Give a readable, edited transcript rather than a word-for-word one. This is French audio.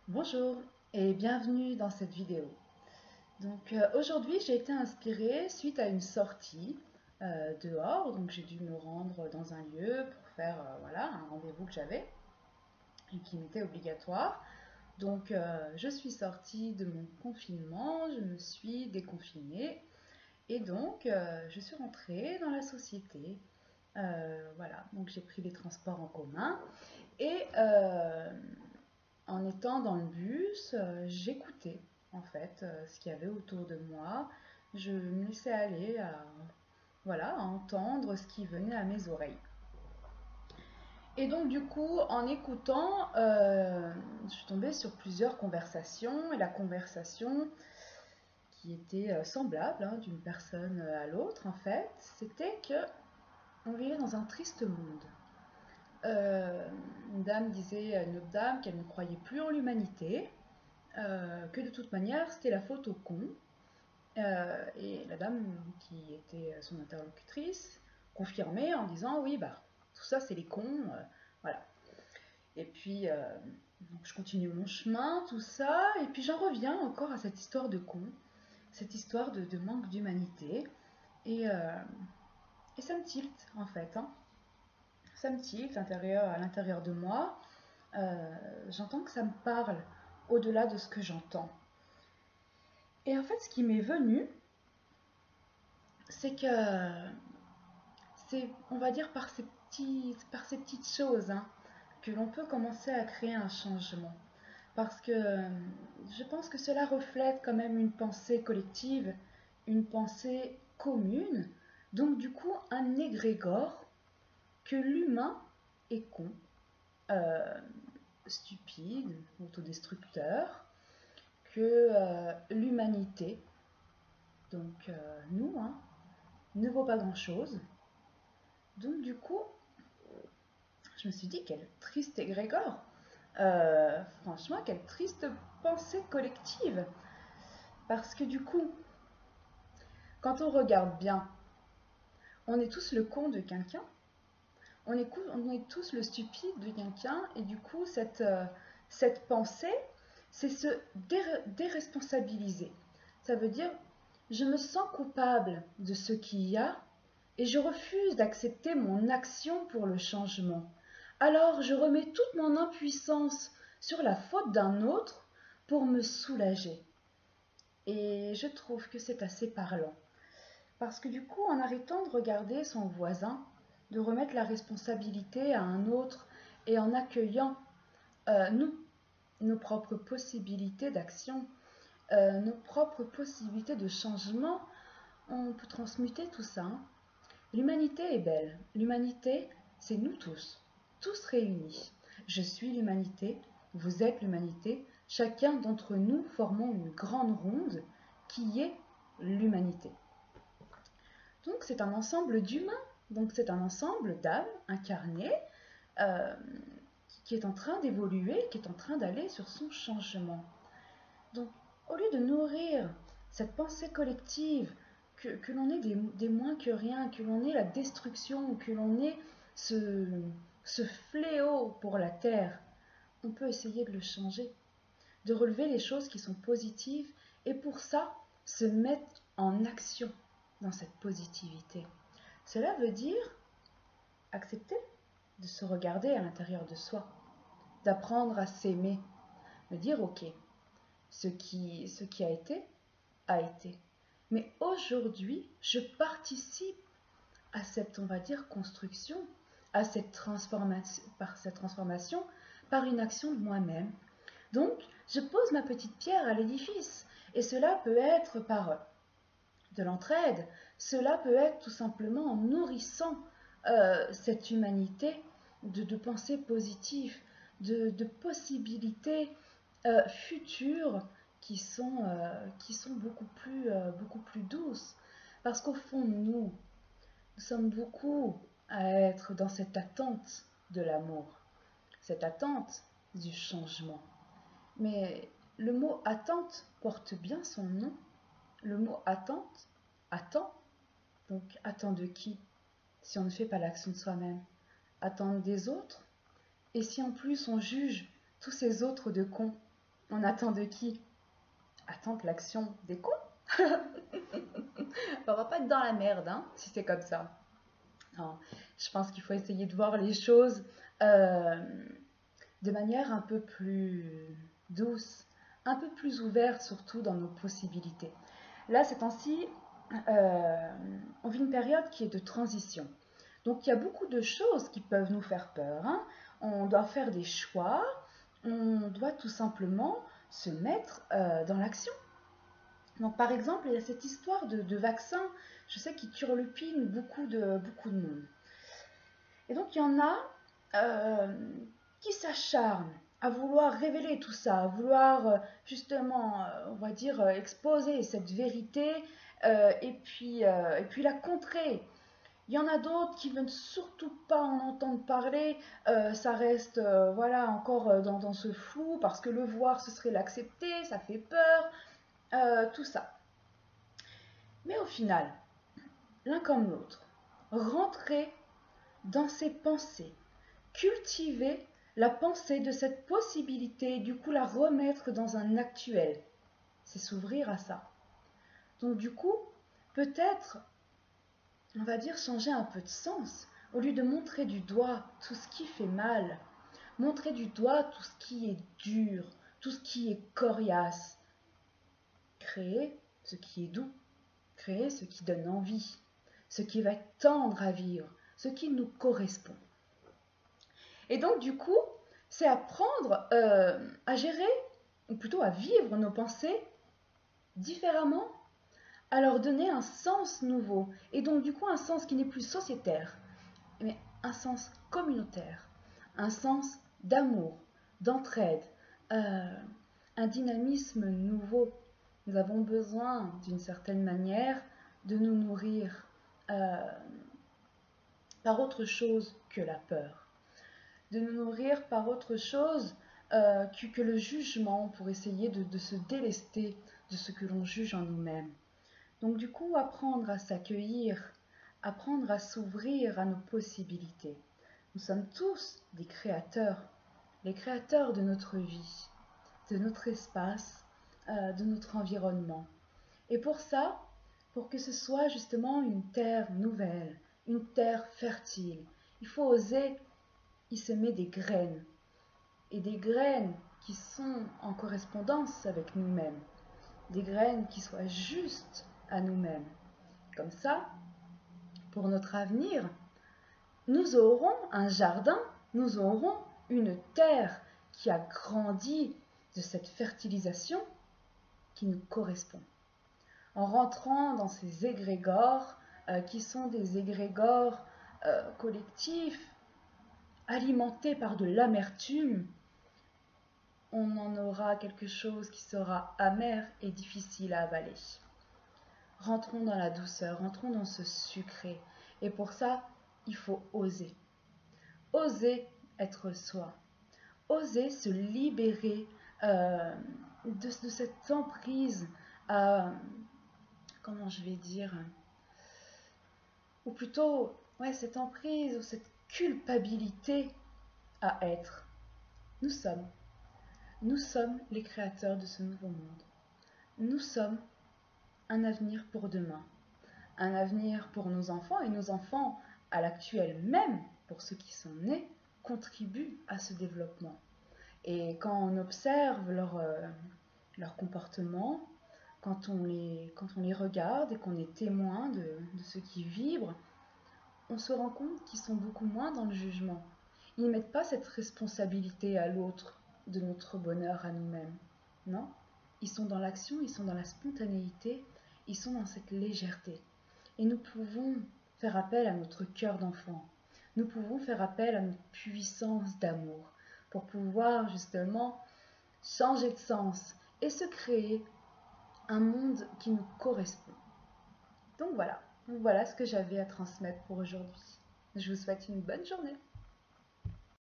Bonjour et bienvenue dans cette vidéo. Aujourd'hui j'ai été inspirée suite à une sortie dehors, donc j'ai dû me rendre dans un lieu pour faire voilà, un rendez-vous que j'avais et qui m'était obligatoire. Je suis sortie de mon confinement, je me suis déconfinée et je suis rentrée dans la société. Voilà, donc j'ai pris les transports en commun et en étant dans le bus, j'écoutais en fait ce qu'il y avait autour de moi. Je me laissais aller à entendre ce qui venait à mes oreilles. Et donc du coup, en écoutant, je suis tombée sur plusieurs conversations et la conversation qui était semblable d'une personne à l'autre en fait, c'était que on vivait dans un triste monde. Une dame disait à une autre dame qu'elle ne croyait plus en l'humanité, que de toute manière c'était la faute au con. Et la dame qui était son interlocutrice confirmait en disant oui, bah, tout ça c'est les cons, voilà. Et puis donc je continue mon chemin, tout ça, et puis j'en reviens encore à cette histoire de con, cette histoire de manque d'humanité, et, euh, et ça me tilte en fait, hein. Ça me tilte à l'intérieur de moi. J'entends que ça me parle au-delà de ce que j'entends. Et en fait, ce qui m'est venu, c'est que c'est, on va dire, par ces petites choses que l'on peut commencer à créer un changement. Parce que je pense que cela reflète quand même une pensée collective, une pensée commune, donc du coup un égrégore que l'humain est con, euh, stupide, autodestructeur, que l'humanité, nous, ne vaut pas grand-chose. Donc du coup, je me suis dit, quel triste égrégore. Franchement, quelle triste pensée collective. Parce que du coup, quand on regarde bien, on est tous le con de quelqu'un, on est tous le stupide de quelqu'un, et du coup, cette pensée, c'est se déresponsabiliser. Ça veut dire, je me sens coupable de ce qu'il y a, et je refuse d'accepter mon action pour le changement. Alors je remets toute mon impuissance sur la faute d'un autre pour me soulager. Et je trouve que c'est assez parlant. Parce que du coup, en arrêtant de regarder son voisin, de remettre la responsabilité à un autre et en accueillant nous, nos propres possibilités d'action, nos propres possibilités de changement, on peut transmuter tout ça. L'humanité est belle. L'humanité, c'est nous tous réunis. Je suis l'humanité, vous êtes l'humanité, chacun d'entre nous formons une grande ronde qui est l'humanité. Donc c'est un ensemble d'humains, donc c'est un ensemble d'âmes incarnées euh, qui est en train d'évoluer, qui est en train d'aller sur son changement. Donc au lieu de nourrir cette pensée collective, que l'on ait des moins que rien, que l'on ait la destruction, que l'on ait ce, ce fléau pour la terre, on peut essayer de le changer, de relever les choses qui sont positives et pour ça se mettre en action dans cette positivité. Cela veut dire accepter de se regarder à l'intérieur de soi, d'apprendre à s'aimer, de dire ok, ce qui a été. Mais aujourd'hui, je participe à cette, on va dire, construction, à cette transformation par une action de moi-même. Donc, je pose ma petite pierre à l'édifice. Et cela peut être par de l'entraide, cela peut être tout simplement en nourrissant cette humanité de pensées positives, de possibilités futures qui sont beaucoup plus douces. Parce qu'au fond, nous sommes beaucoup à être dans cette attente de l'amour, cette attente du changement. Mais le mot attente porte bien son nom. Le mot attente attend. Donc attend de qui si on ne fait pas l'action de soi-même? Attendre des autres? Et si en plus on juge tous ces autres de cons? On attend de qui? Attendre l'action des cons. On va pas être dans la merde, hein, si c'est comme ça. Non, je pense qu'il faut essayer de voir les choses euh, de manière un peu plus douce, un peu plus ouverte, surtout dans nos possibilités. Là, ces temps-ci, euh, on vit une période qui est de transition. Donc, il y a beaucoup de choses qui peuvent nous faire peur, hein. On doit faire des choix, on doit tout simplement se mettre dans l'action. Donc, par exemple, il y a cette histoire de vaccin, je sais, qui turlupine beaucoup de monde. Et donc, il y en a euh, qui s'acharnent à vouloir révéler tout ça, à vouloir justement, on va dire, exposer cette vérité et puis la contrer. Il y en a d'autres qui ne veulent surtout pas en entendre parler, ça reste voilà, encore dans ce flou, parce que le voir, ce serait l'accepter, ça fait peur, tout ça. Mais au final, l'un comme l'autre, rentrer dans ses pensées, cultiver la pensée de cette possibilité et du coup la remettre dans un actuel, c'est s'ouvrir à ça. Donc du coup, peut-être, on va dire, changer un peu de sens. Au lieu de montrer du doigt tout ce qui fait mal, montrer du doigt tout ce qui est dur, tout ce qui est coriace. Créer ce qui est doux, créer ce qui donne envie, ce qui va tendre à vivre, ce qui nous correspond. Et donc du coup, c'est apprendre à gérer, ou plutôt à vivre nos pensées différemment, à leur donner un sens nouveau, et donc du coup un sens qui n'est plus sociétaire, mais un sens communautaire, un sens d'amour, d'entraide, euh, un dynamisme nouveau. Nous avons besoin, d'une certaine manière, de nous nourrir euh, par autre chose que la peur, de nous nourrir par autre chose que le jugement pour essayer de se délester de ce que l'on juge en nous-mêmes. Donc du coup, apprendre à s'accueillir, apprendre à s'ouvrir à nos possibilités. Nous sommes tous des créateurs, les créateurs de notre vie, de notre espace, de notre environnement. Et pour ça, pour que ce soit justement une terre nouvelle, une terre fertile, il faut oser y semer des graines, et des graines qui sont en correspondance avec nous-mêmes, des graines qui soient justes à nous-mêmes. Comme ça, pour notre avenir, nous aurons un jardin, nous aurons une terre qui a grandi de cette fertilisation qui nous correspond. En rentrant dans ces égrégores qui sont des égrégores collectifs, alimentés par de l'amertume, on en aura quelque chose qui sera amer et difficile à avaler. Rentrons dans la douceur, rentrons dans ce sucré. Et pour ça, il faut oser. Oser être soi. Oser se libérer de cette emprise, comment je vais dire, ou plutôt, ouais, cette emprise ou cette culpabilité à être. Nous sommes. Nous sommes les créateurs de ce nouveau monde. Nous sommes un avenir pour demain, un avenir pour nos enfants, et nos enfants, à l'actuel même, pour ceux qui sont nés, contribuent à ce développement. Et quand on observe leur comportement, quand on les regarde et qu'on est témoin de ce qui vibre, on se rend compte qu'ils sont beaucoup moins dans le jugement. Ils ne mettent pas cette responsabilité à l'autre de notre bonheur à nous-mêmes. Non, ils sont dans l'action, ils sont dans la spontanéité, ils sont dans cette légèreté. Et nous pouvons faire appel à notre cœur d'enfant. Nous pouvons faire appel à notre puissance d'amour pour pouvoir justement changer de sens et se créer un monde qui nous correspond. Donc voilà ce que j'avais à transmettre pour aujourd'hui. Je vous souhaite une bonne journée.